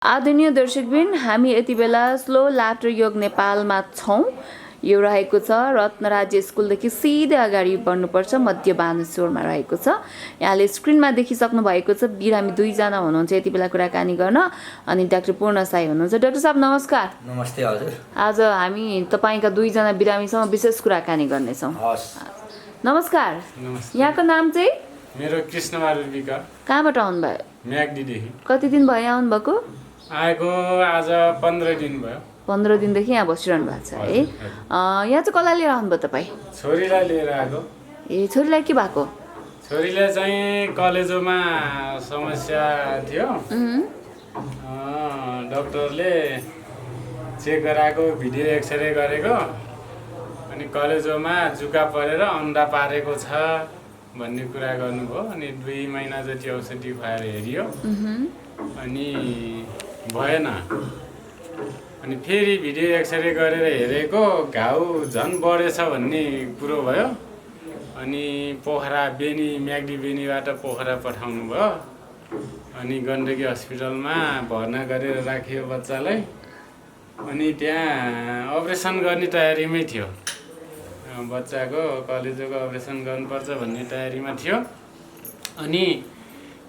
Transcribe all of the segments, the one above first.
आदरणीय दर्शकबिन, हामी यति बेला स्लो लाफ्टर योग नेपालमा छौँ। यो रहेको छ रत्नराज्य स्कुलदेखि सिधै अगाडि बढ्नुपर्छ, मध्य बानेश्वरमा रहेको छ। यहाँले स्क्रिनमा देखिसक्नु भएको छ बिरामी दुईजना हुनुहुन्छ यति बेला कुराकानी गर्न, अनि डाक्टर पूर्ण साई हुनुहुन्छ। डाक्टर साहब नमस्कार। नमस्ते हजुर। आज हामी तपाईँका दुईजना बिरामीसँग विशेष कुराकानी गर्नेछौँ। नमस्कार। यहाँको नाम चाहिँ? मेरो कृष्णबहादुर विक। कहाँबाट आउनुभयो? म्याग्दीदेखि। कति दिन भयो आउनुभएको? आएको आज 15 दिन भयो। 15 दिनदेखि यहाँ बसिरहनु भएको छ है। यहाँ चाहिँ कसलाई लिएर आउनुभयो तपाईँ? छोरीलाई लिएर आएको। ए, छोरीलाई के भएको? छोरीलाई चाहिँ कलेजोमा समस्या थियो। डक्टरले चेक गराएको, भिडियो एक्सरे गरेको, अनि कलेजोमा जुका परेर अन्डा पारेको छ भन्ने कुरा गर्नुभयो। अनि 2 महिना जति औषधि खुवाएर हेरियो, अनि भएन। अनि फेरि भिडियो एक्सरे गरेर हेरेको, घाउ झन् बढेछ भन्ने कुरो भयो। अनि पोखरा बेनी, म्याग्दी बेनीबाट पोखरा पठाउनु भयो। अनि गण्डकी हस्पिटलमा भर्ना गरेर राखियो बच्चालाई। अनि त्यहाँ अपरेसन गर्ने तयारीमै थियो। बच्चाको कलेजोको अपरेसन गर्नुपर्छ भन्ने तयारीमा थियो। अनि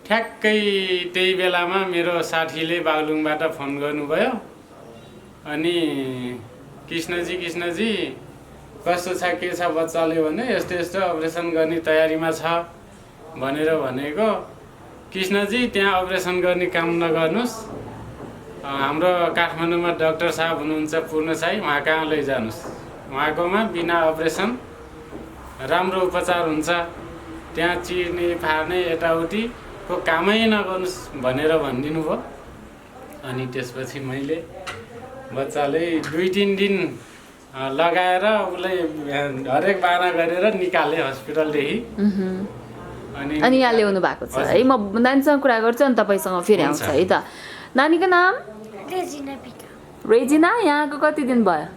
ठ्याक्कै त्यही बेलामा मेरो साथीले बागलुङबाट फोन गर्नुभयो। अनि कृष्णजी कस्तो छ, के छ बच्चाले भने, यस्तो यस्तो अपरेसन गर्ने तयारीमा छ भनेर भनेको। कृष्णजी त्यहाँ अपरेसन गर्ने काम नगर्नुहोस्, हाम्रो काठमाडौँमा डाक्टर साहब हुनुहुन्छ पूर्ण साई, उहाँ कहाँ लैजानुहोस्, उहाँकोमा बिना अपरेसन राम्रो उपचार हुन्छ, त्यहाँ चिर्ने फार्ने यताउतिको कामै नगर्नुहोस् भनेर भनिदिनु भयो। अनि त्यसपछि मैले बच्चाले 2-3 दिन लगाएर उसलाई हरेक बाना गरेर निकालेँ हस्पिटलदेखि। अनि यहाँ ल्याउनु भएको छ है। म नानीसँग कुरा गर्छु अनि तपाईँसँग फेरि आउँछ है त। नानीको नाम? रेजिना। यहाँको कति दिन भयो?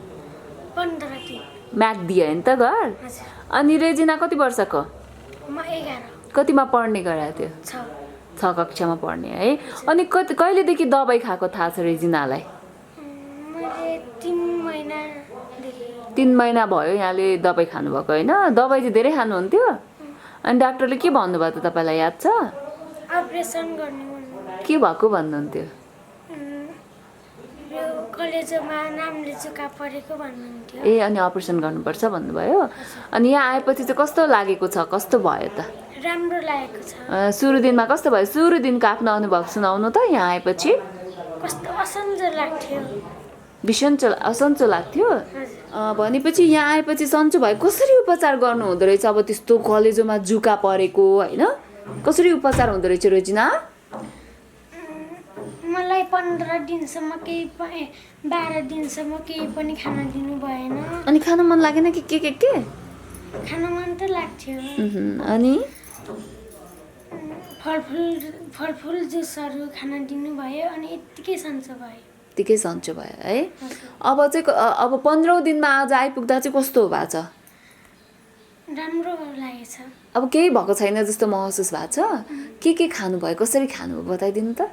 15 दिन। म्याग्दी होइन त घर? अनि रेजिना कति वर्षको? म 11। कतिमा पढ्ने गराएको थियो? 6 कक्षामा पढ्ने है। अनि कहिलेदेखि दबाई खाएको थाहा छ रेजिनालाई? मैले 3 महिनादेखि। 3 महिना भयो यहाँले दबाई खानुभएको होइन? दबाई चाहिँ धेरै खानुहुन्थ्यो? अनि डाक्टरले के भन्नुभयो त तपाईँलाई याद छ? अपरेसन गर्ने भन्नु। के भएको भन्नुहुन्थ्यो? यो कलेजोमा नामले जुका परेको भन्नुहुन्थ्यो। ए, अनि अपरेसन गर्नुपर्छ भन्नुभयो। अनि यहाँ आएपछि चाहिँ कस्तो लागेको छ, कस्तो भयो त? राम्रो लागेको छ। सुरु दिनमा कस्तो भयो? सुरु दिनको आफ्नो अनुभव सुनाउनु त। यहाँ आएपछि कस्तो असन्चो लाग्थ्यो। असन्चो लाग्थ्यो। भनेपछि यहाँ आएपछि सन्चो भयो। कसरी उपचार गर्नु हुँदो रहेछ अब त्यस्तो कलेजोमा जुका परेको होइन? कसरी उपचार हुँदो रहेछ रोजिना? मलाई 15 दिनसम्म केही पनि, 12 दिनसम्म केही पनि खान दिनु भएन। अनि खान मन लागेन कि के? खान मन त लाग्थ्यो। अनि फलफुल जुसहरू खान दिनु भयो। अनि यत्तिकै सन्चो भयो। त्यतिकै सन्चो भयो है। अब चाहिँ अब 15औं दिनमा आज आइपुग्दा चाहिँ कस्तो भएको छ? राम्रो लागेछ। अब केही भएको छैन जस्तो महसुस भएको छ? के खानुभयो, कसरी खानुभयो बताइदिनु त।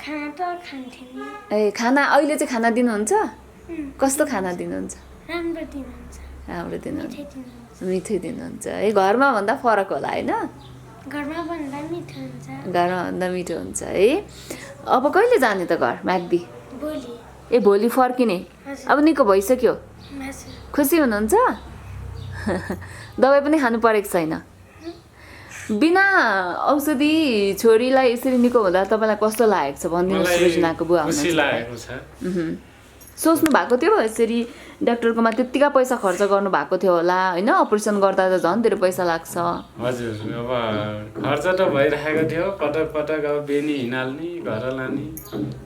खाना त खान्थेँ नि। ए, खाना अहिले चाहिँ खाना दिनुहुन्छ? कस्तो खाना दिनुहुन्छ? राम्रो दिनुहुन्छ। राम्रो दिनुहुन्छ, मिठै दिनुहुन्छ। मिठै दिनुहुन्छ है। घरमा भन्दा फरक होला होइन? घरमा भन्दा मिठो हुन्छ। घरमा भन्दा मिठो हुन्छ है। अब कहिले जाने त घर म्याग्दी? भोलि। ए, भोलि फर्किने? अब निको भइसक्यो? हजुर। खुसी हुनुहुन्छ? दबाई पनि खानु परेको छैन? बिना औषधि छोरीलाई यसरी निको हुँदा तपाईँलाई कस्तो लागेको छ भनिदिनुहोस्। सृजनाको बुवा खुसी लागेको छ। सोच्नु भएको थियो यसरी डाक्टरकोमा त्यत्तिका पैसा खर्च गर्नु भएको थियो होला होइन? अपरेसन गर्दा त झन् धेरै पैसा लाग्छ। हजुर, अब खर्च त भइरहेको थियो। पटक अब बेनी हिँडाल्ने, घर लाने,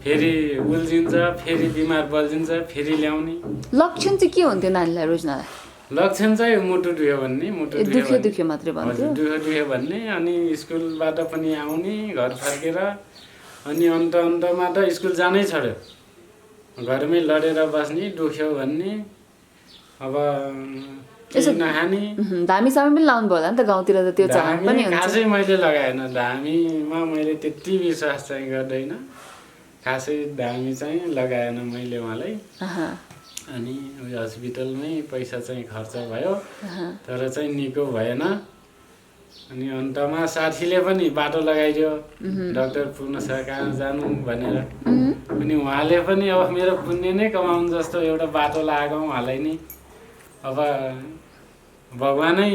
फेरि उल्झिन्छ, फेरि बिमार बल्झिन्छ, फेरि ल्याउने। लक्षण चाहिँ के हुन्थ्यो नानीलाई, रोजनालाई? लक्षण चाहिँ मुटु दुख्यो भन्ने, दुख्यो मात्रै भन्थ्यो? दुख्यो भन्ने। अनि स्कुलबाट पनि आउने, घर फर्केर, अनि अन्तमा त स्कुल जानै छोड्यो। घरमै लडेर बस्ने, दुख्यो भन्ने। अब केही नखाने। धामी सामी पनि लाउनु भयो होला नि त गाउँतिर त त्यो चलन पनि हुन्छ। खासै मैले लगाएन, धामीमा मैले त्यति विश्वास चाहिँ गर्दैन, खासै धामी चाहिँ लगाएन मैले उहाँलाई। अनि हस्पिटलमै पैसा चाहिँ खर्च भयो तर चाहिँ निको भएन। अनि अन्तमा साथीले पनि बाटो लगाइदियो डाक्टर पूर्ण सर कहाँ जानु भनेर। अनि उहाँले पनि अब मेरो पुण्य नै कमाउनु जस्तो एउटा बाटो लगाएको उहाँलाई नै अब भगवानै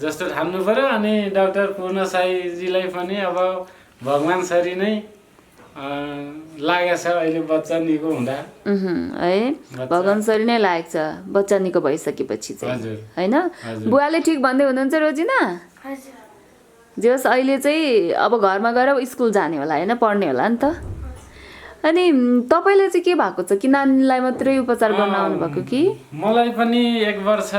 जस्तो ठान्नु पर्यो। अनि डाक्टर पूर्ण साईजीलाई पनि अब भगवान सरी नै लागेको छ अहिले बच्चा निको हुँदा है, भगवान सरी नै लागेको छ बच्चा निको भइसकेपछि चाहिँ होइन। बुवाले ठिक भन्दै हुनुहुन्छ रोजिना? जे होस् अहिले चाहिँ अब घरमा गएर स्कुल जाने होला होइन, पढ्ने होला नि त। अनि तपाईँले चाहिँ के भएको छ कि नानीलाई मात्रै उपचार गर्न आउनुभएको कि? मलाई पनि 1 वर्ष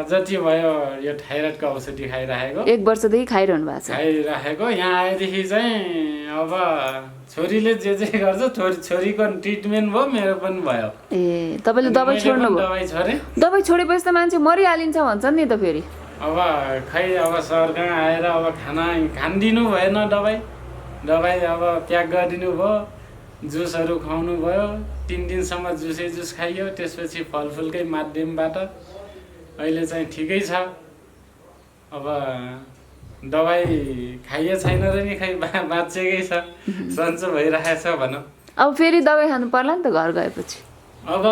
जति भयो यो थाइरोइडको औषधि खाइराखेको। 1 वर्षदेखि खाइरहनु भएको छ? खाइराखेको। यहाँ आएदेखि चाहिँ अब छोरीले जे गर्छ छोरीको ट्रिटमेन्ट भयो, मेरो पनि भयो। ए तपाईँले दबाई छोड्नु भयो? दबाई छोडेँ। दबाई छोडेपछि त मान्छे मरिहालिन्छ भन्छन् नि त फेरि। अब खै अब सरकहाँ आएर अब खानिदिनु भएन, दबाई अब प्याक गरिदिनु भयो, जुसहरू खुवाउनु भयो। 3 दिनसम्म जुस खाइयो, त्यसपछि फलफुलकै माध्यमबाट अहिले चाहिँ ठिकै छ। अब दबाई खाइए छैन र नि खै बाँचेकै छ, सन्चो भइरहेको छ भनौँ। अब फेरि दबाई खानु पर्ला नि त घर गएपछि? अब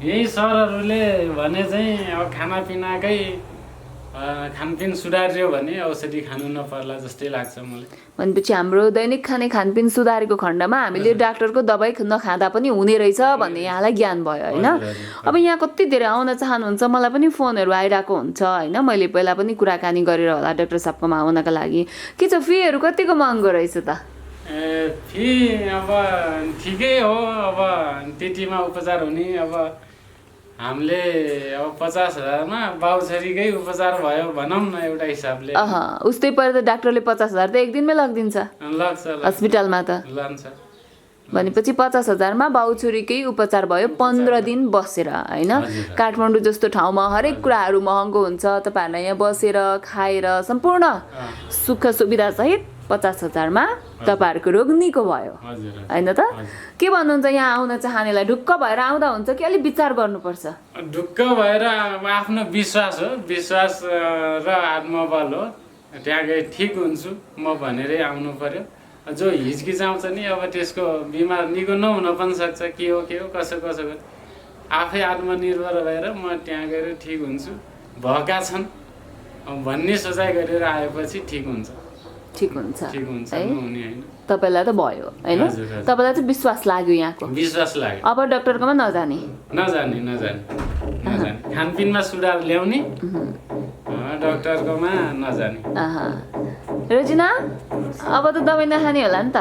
यही सरहरूले भने चाहिँ अब खानापिनाकै खानपिन सुधारियो भने औषधि खानु नपर्ला जस्तै लाग्छ मलाई। भनेपछि हाम्रो दैनिक खाने खानपिन सुधारेको खण्डमा हामीले डाक्टरको दबाई नखाँदा पनि हुने रहेछ भन्ने यहाँलाई ज्ञान भयो होइन। अब यहाँ कति धेरै आउन चाहनुहुन्छ, मलाई पनि फोनहरू आइरहेको हुन्छ होइन। मैले पहिला पनि कुराकानी गरेर होला डाक्टर साहबकोमा आउनका लागि। के छ फीहरू कतिको महँगो रहेछ त? फी अब ठिकै हो, अब त्यतिमा उपचार हुने। अब हामीले अब 50,000मा बाउछोरीकै उपचार भयो भनौँ न एउटा हिसाबले। उस्तै पऱ्यो त डाक्टरले 50,000 त एक दिनमै लगिदिन्छ हस्पिटलमा त। भनेपछि 50,000मा बाउछोरीकै उपचार भयो 15 दिन बसेर होइन। काठमाडौँ जस्तो ठाउँमा हरेक कुराहरू महँगो हुन्छ, तपाईँहरूलाई यहाँ बसेर खाएर सम्पूर्ण सुख सुविधा सहित 50,000मा तपाईँहरूको रोग निको भयो होइन त? के भन्नुहुन्छ यहाँ आउन चाहनेलाई? ढुक्क भएर आउँदा हुन्छ कि अलिक विचार गर्नुपर्छ? ढुक्क भएर आफ्नो विश्वास हो, विश्वास र आत्मबल हो। त्यहाँ गए ठिक हुन्छु म भनेरै आउनु पर्यो। जो हिचकिचाउँछ नि अब त्यसको बिमार निको नहुन पनि सक्छ। के हो कसो आफै आत्मनिर्भर भएर म त्यहाँ गएर ठिक हुन्छु, भएका छन् भन्ने सोचाइ गरेर आएपछि ठिक हुन्छ है। तपाईँलाई त भयो होइन, तपाईँलाई चाहिँ विश्वास लाग्यो यहाँको? विश्वास लाग्यो। अब डाक्टरकोमा नजाने खानपिनमा सुधार ल्याउने, डाक्टरकोमा नजाने। रोजिना अब त दबाई नखाने होला नि त?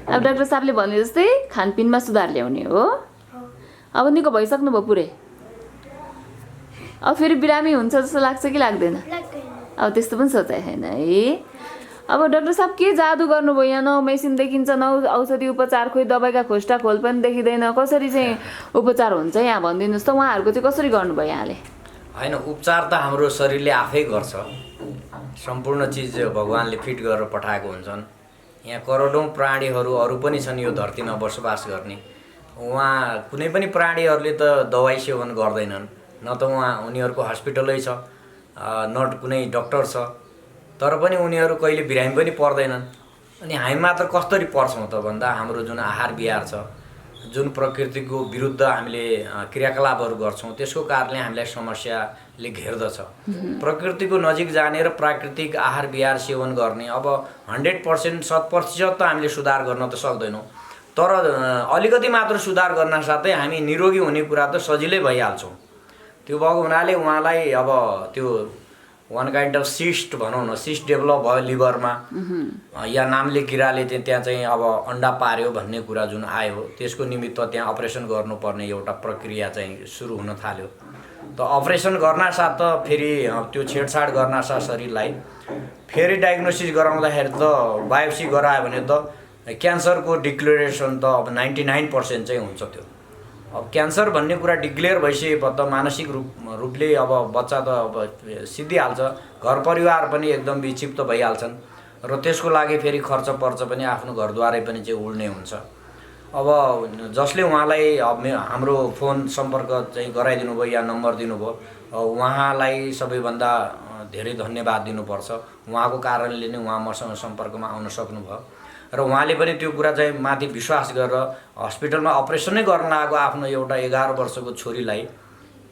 अब डाक्टर साहबले भने जस्तै खानपिनमा सुधार ल्याउने हो। अब निको भइसक्नु भयो पुरै? अब फेरि बिरामी हुन्छ जस्तो लाग्छ कि लाग्दैन? अब त्यस्तो पनि सोचाइ छैन है। अब डाक्टर साहब के जादु गर्नुभयो यहाँ? न मेसिन देखिन्छ, न औषधि उपचार, खोइ दबाईका खोस्टा खोल पनि देखिँदैन। कसरी चाहिँ उपचार हुन्छ यहाँ भनिदिनुहोस् त? उहाँहरूको चाहिँ कसरी गर्नुभयो यहाँले? होइन, उपचार त हाम्रो शरीरले आफै गर्छ। सम्पूर्ण चिज भगवानले फिट गरेर पठाएको हुन्छन्। यहाँ करोडौँ प्राणीहरू अरू पनि छन् यो धरतीमा बसोबास गर्ने। उहाँ कुनै पनि प्राणीहरूले त दबाई सेवन गर्दैनन्, न त उनीहरूको हस्पिटलै छ, न कुनै डक्टर छ, तर पनि उनीहरू कहिले बिरामी पनि पर्दैनन्। अनि हामी मात्र कसरी पर्छौँ त भन्दा हाम्रो जुन आहार विहार छ, जुन प्रकृतिको विरुद्ध हामीले क्रियाकलापहरू गर्छौँ, त्यसको कारणले हामीलाई समस्याले घेर्दछ। प्रकृतिको नजिक जाने र प्राकृतिक आहार विहार सेवन गर्ने अब 100% 100% त हामीले सुधार गर्न त सक्दैनौँ, तर अलिकति मात्र सुधार गर्न साथै हामी निरोगी हुने कुरा त सजिलै भइहाल्छौँ। त्यो भएको हुनाले उहाँलाई अब त्यो वान काइन्ड अफ सिस्ट भनौँ न, सिस्ट डेभलप भयो लिभरमा, या नामले किराले त्यहाँ चाहिँ अब अन्डा पार्यो भन्ने कुरा जुन आयो, त्यसको निमित्त त्यहाँ अपरेसन गर्नुपर्ने एउटा प्रक्रिया चाहिँ सुरु हुन थाल्यो। त अपरेसन गर्नासाथ त फेरि त्यो छेडछाड गर्नासाथ शरीरलाई फेरि डायग्नोसिस गराउँदाखेरि त बायोप्सी गरायो भने त क्यान्सरको डिक्लेरेसन त अब 99% चाहिँ हुन्छ त्यो। अब क्यान्सर भन्ने कुरा डिक्लेयर भइसकेपछि त मानसिक रूपले अब बच्चा त अब सिद्धिहाल्छ, घर परिवार पनि एकदम विक्षिप्त भइहाल्छन् र त्यसको लागि फेरि खर्च पर्छ पनि आफ्नो घरद्वारै पनि चाहिँ उड्ने हुन्छ। अब जसले उहाँलाई हाम्रो फोन सम्पर्क चाहिँ गराइदिनु भयो या नम्बर दिनुभयो, उहाँलाई सबैभन्दा धेरै धन्यवाद दिनुपर्छ। उहाँको कारणले नै उहाँ मसँग सम्पर्कमा आउन सक्नुभयो र उहाँले पनि त्यो कुरा चाहिँ माथि विश्वास गरेर हस्पिटलमा अपरेसनै गर्न लागेको आफ्नो एउटा 11 वर्षको छोरीलाई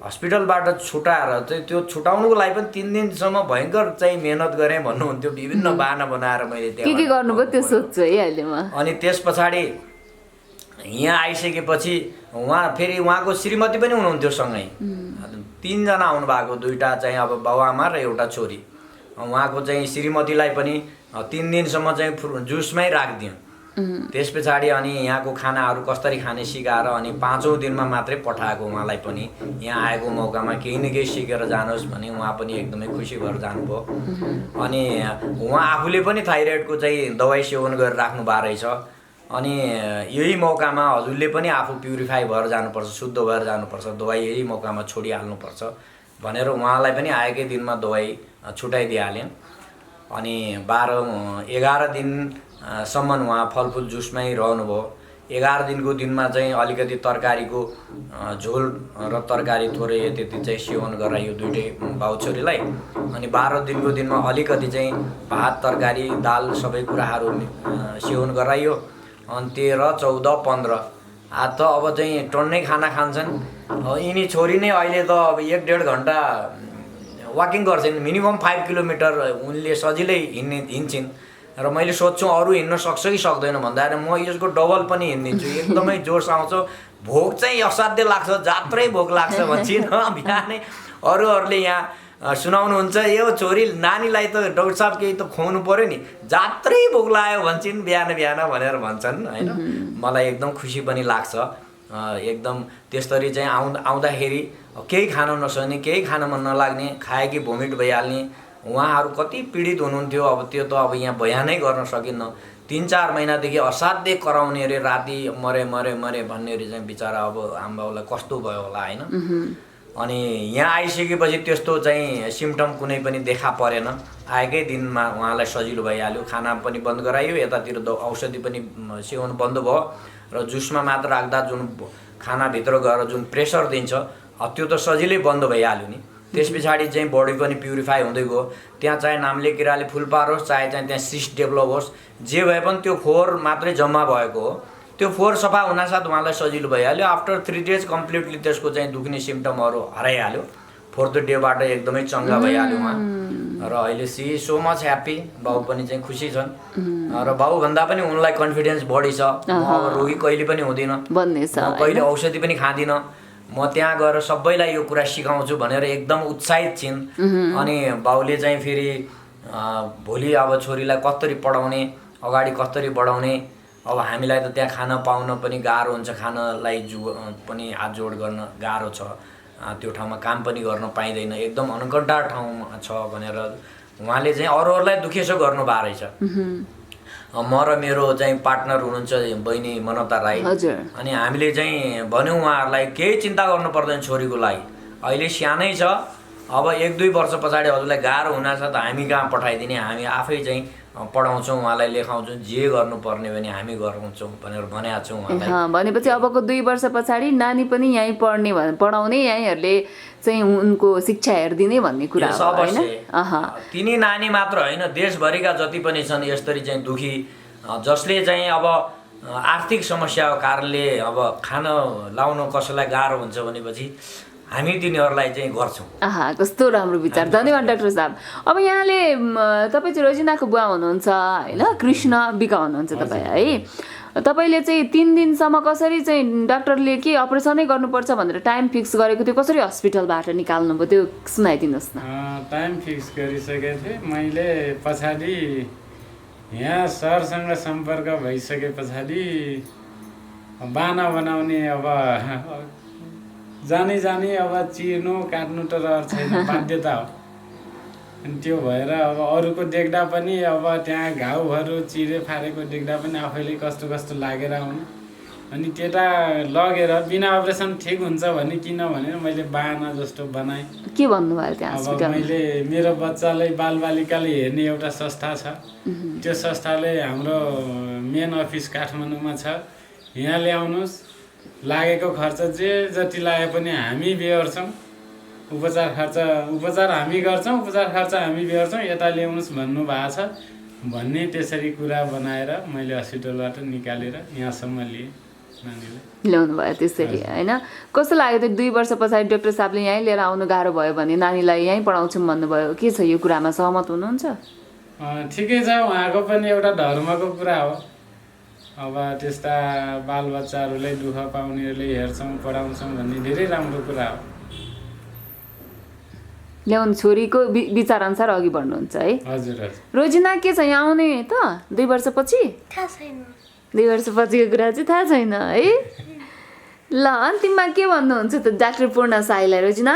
हस्पिटलबाट छुटाएर चाहिँ त्यो छुटाउनुको लागि पनि 3 दिनसम्म भयङ्कर चाहिँ मेहनत गरेँ भन्नुहुन्थ्यो। विभिन्न बाहना बनाएर मैले के गर्नुभयो त्यो सोध्छु है अहिले म। अनि त्यस पछाडि यहाँ आइसकेपछि फेरि उहाँको श्रीमती पनि हुनुहुन्थ्यो सँगै, 3 जना आउनु भएको, 2टा चाहिँ अब बाबुआमा र एउटा छोरी। उहाँको चाहिँ श्रीमतीलाई पनि 3 दिनसम्म चाहिँ जुसमै राखिदिउँ। त्यस पछाडि अनि यहाँको खानाहरू कसरी खाने सिकाएर अनि 5औं दिनमा मात्रै पठाएको उहाँलाई पनि। यहाँ आएको मौकामा केही न केही सिकेर जानुहोस् भने उहाँ पनि एकदमै खुसी भएर जानुभयो। अनि उहाँ आफूले पनि थाइरोइडको चाहिँ दबाई सेवन गरेर राख्नु भएको रहेछ। अनि यही मौकामा हजुरले पनि आफू प्युरिफाई भएर जानुपर्छ, शुद्ध भएर जानुपर्छ, दबाई यही मौकामा छोडिहाल्नुपर्छ भनेर उहाँलाई पनि आएकै दिनमा दबाई छुटाइदिइहालेँ। अनि 11 दिनसम्म उहाँ फलफुल जुसमै रहनुभयो। 11 दिनको दिनमा चाहिँ अलिकति तरकारीको झोल र तरकारी थोरै त्यति चाहिँ सेवन गराइयो 2टै बाउछोरीलाई। अनि 12 दिनको दिनमा अलिकति चाहिँ भात, तरकारी, दाल सबै कुराहरू सेवन गराइयो। अनि 13, 14, 15 त अब चाहिँ टन्नै खाना खान्छन्। यिनी छोरी नै अहिले त अब 1-1.5 घन्टा वाकिङ गर्छन्, मिनिमम 5 किलोमिटर उनले सजिलै हिँड्छिन्। र मैले सोध्छु अरू हिँड्न सक्छ कि सक्दैन भन्दाखेरि म यसको डबल पनि हिँडिदिन्छु, एकदमै जोस आउँछ। भोक चाहिँ असाध्य लाग्छ, जात्रै भोक लाग्छ भन्छन्। बिहानै अरूहरूले यहाँ सुनाउनुहुन्छ, यो छोरी नानीलाई त डाक्टर साहब केही त खुवाउनु पऱ्यो नि, जात्रै भोक लाग्यो भन्छन् बिहान बिहान भनेर भन्छन् होइन। मलाई एकदम खुसी पनि लाग्छ। एकदम त्यसरी चाहिँ आउँदाखेरि केही खान नसक्ने, केही खान मन नलाग्ने, खाए कि भोमिट भइहाल्ने, उहाँहरू कति पीडित हुनुहुन्थ्यो। अब त्यो त अब यहाँ बयानै गर्न सकिन्न। 3-4 महिनादेखि असाध्य कराउने अरे, राति मरे भन्ने अरे चाहिँ बिचरा अब आमाबाउलाई कस्तो भयो होला होइन। अनि यहाँ आइसकेपछि त्यस्तो चाहिँ सिम्टम कुनै पनि देखा परेन। आएकै दिनमा उहाँलाई सजिलो भइहाल्यो, खाना पनि बन्द गराइयो, यतातिर औषधि पनि सेवन बन्द भयो र जुसमा मात्र राख्दा जुन खानाभित्र गएर जुन प्रेसर दिन्छ त्यो त सजिलै बन्द भइहाल्यो नि। त्यस पछाडि चाहिँ बडी पनि प्युरिफाई हुँदै गयो। त्यहाँ चाहे नाम्ले किराले फुल पारोस्, चाहे चाहिँ त्यहाँ सिस्ट डेभलप होस्, जे भए पनि त्यो फोहोर मात्रै जम्मा भएको हो। त्यो फोहोर सफा हुनासाथ उहाँलाई सजिलो भइहाल्यो। आफ्टर 3 डेज कम्प्लिटली त्यसको चाहिँ दुख्ने सिम्टमहरू हराइहाल्यो। 4th डेबाट एकदमै चङ्गा भइहाल्यो उहाँ। र अहिले सी सो मच ह्याप्पी। बाउ पनि चाहिँ खुसी छन् र बाउभन्दा पनि उनलाई कन्फिडेन्स बढी छ। म अब रोगी कहिले पनि हुँदिनँ, कहिले औषधि पनि खाँदिनँ, म त्यहाँ गएर सबैलाई यो कुरा सिकाउँछु भनेर एकदम उत्साहित छिन्। अनि बाउले चाहिँ फेरि भोलि अब छोरीलाई कसरी पढाउने, अगाडि कसरी बढाउने, अब हामीलाई त त्यहाँ खान पाउन पनि गाह्रो हुन्छ, खानलाई पनि हात जोड गर्न गाह्रो छ, त्यो ठाउँमा काम पनि गर्न पाइँदैन, एकदम अनकन्टा ठाउँमा छ भनेर उहाँले चाहिँ अरूहरूलाई दुखेसो गर्नु भएको रहेछ। म र मेरो चाहिँ पार्टनर हुनुहुन्छ बहिनी मनता राई, अनि हामीले चाहिँ भन्यौँ उहाँहरूलाई केही चिन्ता गर्नु पर्दैन छोरीको लागि, अहिले सानै छ, अब 1-2 वर्ष पछाडि हजुरलाई गाह्रो हुनासाथ हामी कहाँ पठाइदिने, हामी आफै चाहिँ पढाउँछौँ, उहाँलाई लेखाउँछौँ, जे गर्नुपर्ने भने हामी गराउँछौँ भनेर भनेका छौँ उहाँलाई। भनेपछि अबको 2 वर्ष पछाडि नानी पनि यहीँ पढाउने, यहीँहरूले चाहिँ उनको शिक्षा हेरिदिने भन्ने कुरा हो हैन। तिनी नानी मात्र होइन, देशभरिका जति पनि छन् यसरी चाहिँ दुखी, जसले चाहिँ अब आर्थिक समस्याको कारणले अब खान लाउन कसैलाई गाह्रो हुन्छ भनेपछि हामी तिनीहरूलाई चाहिँ गर्छौँ। कस्तो राम्रो विचार, धन्यवाद डाक्टर साहब। अब यहाँले तपाईँ चाहिँ रोजिनाको बुवा हुनुहुन्छ होइन, कृष्ण बिका हुनुहुन्छ तपाईँ है। तपाईँले चाहिँ 3 दिनसम्म कसरी चाहिँ डाक्टरले के अपरेसनै गर्नुपर्छ भनेर टाइम फिक्स गरेको थियो, कसरी हस्पिटलबाट निकाल्नुभयो त्यो सुनाइदिनुहोस् न। टाइम फिक्स गरिसकेको थिएँ मैले, पछाडि यहाँ सरसँग सम्पर्क भइसके पछाडि बाना बनाउने, अब जानी अब चिर्नु काट्नु त रहर छैन, बाध्यता हो। अनि त्यो भएर अब अरूको देख्दा पनि अब त्यहाँ घाउहरू चिरे फारेको देख्दा पनि आफैले कस्तो लागेर आउनु, अनि त्यता लगेर बिना अपरेसन ठिक हुन्छ भने किन भनेर मैले बाहना जस्तो बनाएँ। के भन्नुभयो त्यहाँ अब हस्पिटलमा? मैले मेरो बच्चालाई बालबालिकाले हेर्ने एउटा संस्था छ, त्यो संस्थाले हाम्रो मेन अफिस काठमाडौँमा छ, यहाँ ल्याउनुहोस्, लागेको खर्च जे जति लागे पनि हामी बेहोर्छौँ, उपचार हामी गर्छौँ, उपचार खर्च हामी बेहोर्छौँ, यता ल्याउनुहोस् भन्नुभएको छ भन्ने त्यसरी कुरा बनाएर मैले हस्पिटलबाट निकालेर यहाँसम्म लिएँ नानीलाई। ल्याउनु भयो त्यसरी होइन? कस्तो लाग्यो त्यो 2 वर्ष पछाडि डाक्टर साहबले यहीँ लिएर आउनु गाह्रो भयो भने नानीलाई यहीँ पढाउँछौँ भन्नुभयो, के छ यो कुरामा सहमत हुनुहुन्छ? ठिकै छ, उहाँको पनि एउटा धर्मको कुरा हो। अब त्यस्ता बालबच्चाहरूलाई दुःख पाउनेहरूले हेर्छौँ पढाउँछौँ भन्ने धेरै राम्रो कुरा हो। ल्याउनु छोरीको विचारअनुसार अघि बढ्नुहुन्छ है? हजुर हजुर। रोजिना के छ यहाँ आउने त 2 वर्षपछि? थाहा छैन। 2 वर्षपछिको कुरा चाहिँ थाहा छैन है? ल अन्तिममा के भन्नुहुन्छ त डाक्टर पूर्ण साईलाई? रोजिना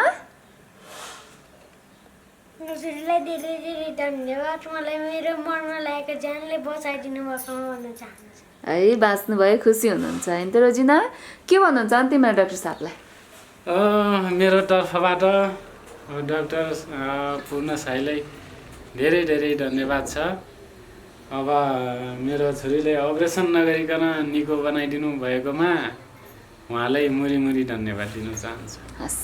हजुरलाई धेरै धेरै धन्यवाद, मलाई मेरो मनमा लागेको ज्यानले बचाइदिनु भएकोमा भन्न चाहन्छु। है बाँच्नुभयो, खुसी हुनुहुन्छ होइन त रोजिना? के भन्नुहुन्छ अन्तिममा डाक्टर साहबलाई? मेरो तर्फबाट डाक्टर पूर्ण साईलाई धेरै धेरै धन्यवाद छ। अब मेरो छोरीले अपरेसन नगरिकन निको बनाइदिनु भएकोमा उहाँलाई मुरी मुरी धन्यवाद दिन चाहन्छु। हस्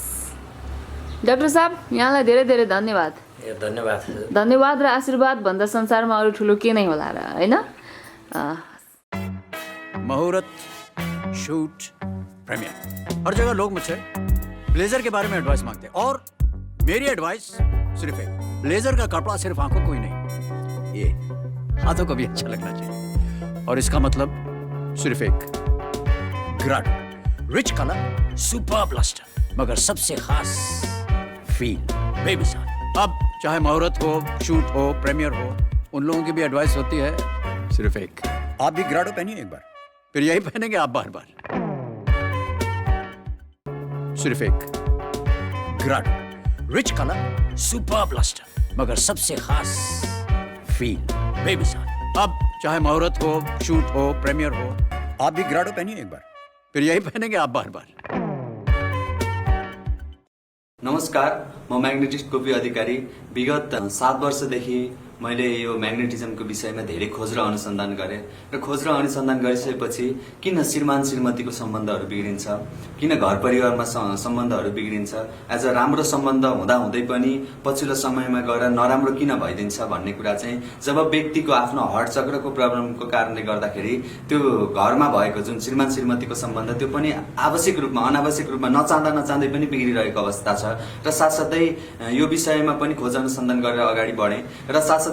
डाक्टर साहब यहाँलाई धेरै धेरै धन्यवाद। धन्यवाद। धन्यवाद र आशीर्वाद भन्दा संसारमा अरू ठुलो के नै होला र होइन? मुहूर्त, शूट, प्रीमियर, हर जगह लोग मुझसे ब्लेजर के बारे में एडवाइस मांगते हैं और मेरी एडवाइस सिर्फ एक, ब्लेजर का कपड़ा सिर्फ आंखों को ही नहीं, ये हाथों को भी अच्छा लगना चाहिए। और इसका मतलब सिर्फ एक, ग्राडो, रिच कलर, सुपर्ब लस्टर, मगर सबसे खास फील, बेमिसाल। अब चाहे मुहूर्त हो, शूट हो, प्रीमियर हो, उन लोगों की भी एडवाइस होती है सिर्फ एक, आप भी ग्राडो पहनिए एक बार, फिर यही पहनेंगे आप बार बार। सिर्फ एक, ग्राडो, रिच कलर, सुपर्ब लस्टर, मगर सबसे खास फील, बेमिसाल। अब चाहे मुहूर्त हो, शूट हो, प्रीमियर हो, आप भी ग्राडो पहनिए एक बार, फिर यही पहनेंगे आप बार बार। नमस्कार, म म्याग्नेटिस्ट गोपी अधिकारी। विगत 7 वर्षदेखि मैले यो म्याग्नेटिजमको विषयमा धेरै खोज र अनुसन्धान गरेँ र खोज र अनुसन्धान गरिसकेपछि किन श्रीमान श्रीमतीको सम्बन्धहरू बिग्रिन्छ, किन घर परिवारमा सम्बन्धहरू बिग्रिन्छ, एज अ राम्रो सम्बन्ध हुँदाहुँदै पनि पछिल्लो समयमा गएर नराम्रो किन भइदिन्छ भन्ने कुरा चाहिँ जब व्यक्तिको आफ्नो हर्ट चक्रको प्रब्लमको कारणले गर्दाखेरि त्यो घरमा भएको जुन श्रीमान श्रीमतीको सम्बन्ध त्यो पनि आवश्यक रूपमा अनावश्यक रूपमा नचाहँदै पनि बिग्रिरहेको अवस्था छ। र साथसाथै यो विषयमा पनि खोज अनुसन्धान गरेर अगाडि बढेँ र साथसाथै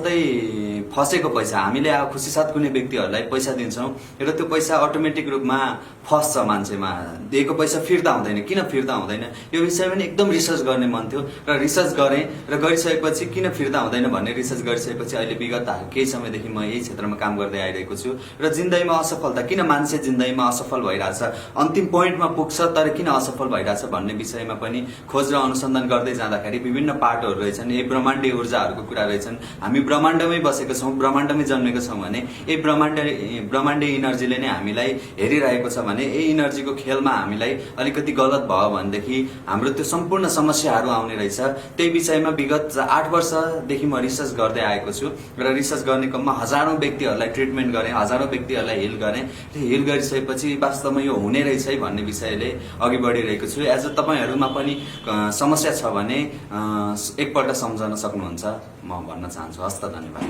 फसेको पैसा हामीले अब खुसी साथ कुनै व्यक्तिहरूलाई पैसा दिन्छौँ र त्यो पैसा अटोमेटिक रूपमा फस्छ, मान्छेमा दिएको पैसा फिर्ता हुँदैन। किन फिर्ता हुँदैन यो विषयमा पनि एकदम रिसर्च गर्ने मन थियो र रिसर्च गरेँ र गरिसकेपछि किन फिर्ता हुँदैन भन्ने रिसर्च गरिसकेपछि अहिले विगत केही समयदेखि म यही क्षेत्रमा काम गर्दै आइरहेको छु। र जिन्दगीमा असफलता किन मान्छे जिन्दगीमा असफल भइरहेछ, अन्तिम पोइन्टमा पुग्छ तर किन असफल भइरहेछ भन्ने विषयमा पनि खोज र अनुसन्धान गर्दै जाँदाखेरि विभिन्न पाटोहरू रहेछन्, यही ब्रह्माण्डीय ऊर्जाहरूको कुरा रहेछन्। हामी ब्रह्माण्डमै बसेको छौँ, ब्रह्माण्डमै जन्मेको छौँ भने यही ब्रह्माण्डीय इनर्जीले नै हामीलाई हेरिरहेको छ भने यही इनर्जीको खेलमा हामीलाई अलिकति गलत भयो भनेदेखि हाम्रो त्यो सम्पूर्ण समस्याहरू आउने रहेछ। त्यही विषयमा विगत 8 वर्षदेखि म रिसर्च गर्दै आएको छु र रिसर्च गर्ने क्रममा हजारौं व्यक्तिहरूलाई ट्रिटमेन्ट गरेँ, हजारौं व्यक्तिहरूलाई हिल गरेँ। हिल गरिसकेपछि वास्तवमा यो हुने रहेछ है भन्ने विषयले अघि बढिरहेको छु। एज अ तपाईँहरूमा पनि समस्या छ भने एकपल्ट सम्झन सक्नुहुन्छ म भन्न चाहन्छु। हस्त, धन्यवाद।